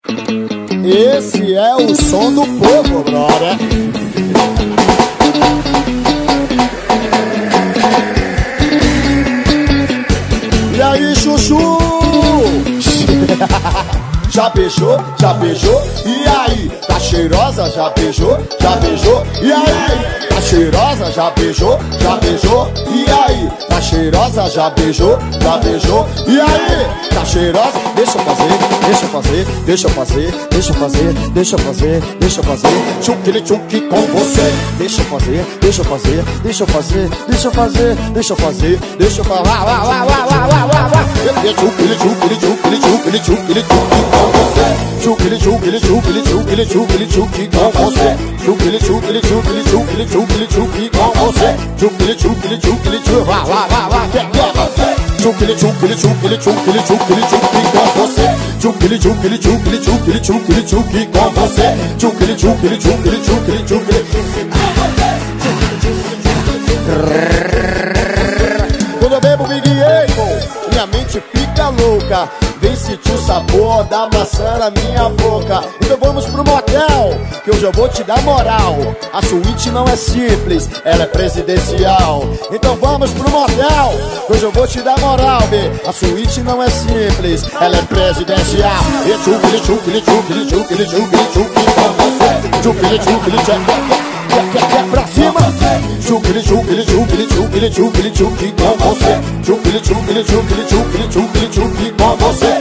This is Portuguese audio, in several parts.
Esse é o som do povo, brother. E aí, chuchu? Já beijou? Já beijou? E aí? Tá cheirosa? Já beijou? Já beijou? E aí? Tá cheirosa? Já beijou? Já beijou? E aí? Tá cheirosa? Já beijou? Já beijou? E aí? Tá cheirosa? Deixa eu fazer, deixa eu fazer, deixa eu fazer, deixa eu fazer, deixa eu fazer, deixa eu fazer. Tchuki com você. Deixa eu fazer, deixa eu fazer, deixa eu fazer, deixa eu fazer, deixa eu fazer, deixa eu fazer. Tchuki com você. Tchuki com você. Tchuki com você. Vá, quer você. Tchuki com você. Tchuki com você. Quando eu bebo Big Apple, minha mente fica louca. Vem sentir o sabor da maçã na minha boca. Então vamos pro motel, que hoje eu vou te dar moral. A suíte não é simples, ela é presidencial. Então vamos pro motel, que hoje eu vou te dar moral, B. A suíte não é simples, ela é presidencial. E tchuki com você. Tchuki pra cima. Tchuki com você. Tchuki com você.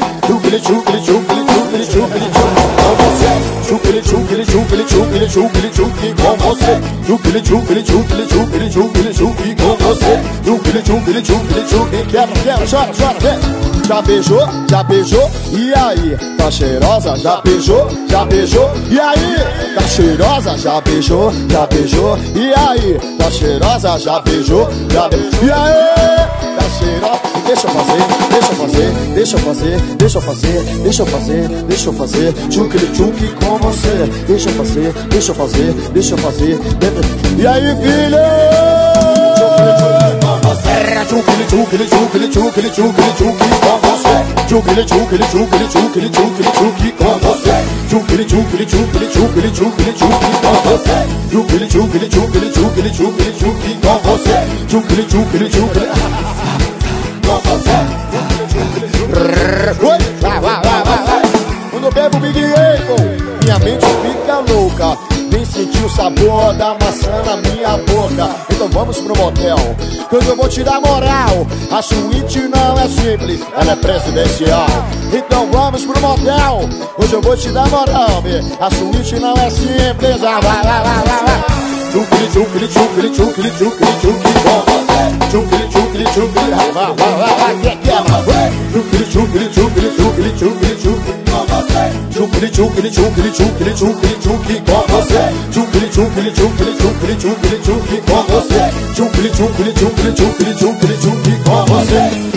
Tchuki com você. Quero, chora, vem. Já beijou? Já beijou? E aí? Tá cheirosa? Já beijou? Já beijou? E aí? Tá cheirosa? Já beijou? Já beijou? E aí? Tá cheirosa? Já beijou? Já beijou? E aí? Tá cheirosa? Deixa eu fazer, deixa eu fazer, deixa eu fazer, deixa eu fazer, deixa eu fazer, deixa eu fazer. Tchuki com você. Deixa eu fazer, deixa eu fazer, deixa eu fazer. E aí, filho? Tchuki com você. Tchuki com você. Tchuki com você. Tchuki com você. Quando eu bebo Big Apple, minha mente fica louca. Vem sentir o sabor da maçã na minha boca. Então vamos pro motel, que hoje eu vou te dar moral. A suíte não é simples, ela é presidencial. Então vamos pro motel, hoje eu vou te dar moral, B. A suíte não é simples, vai. Tchuki com você. Tchuki com você.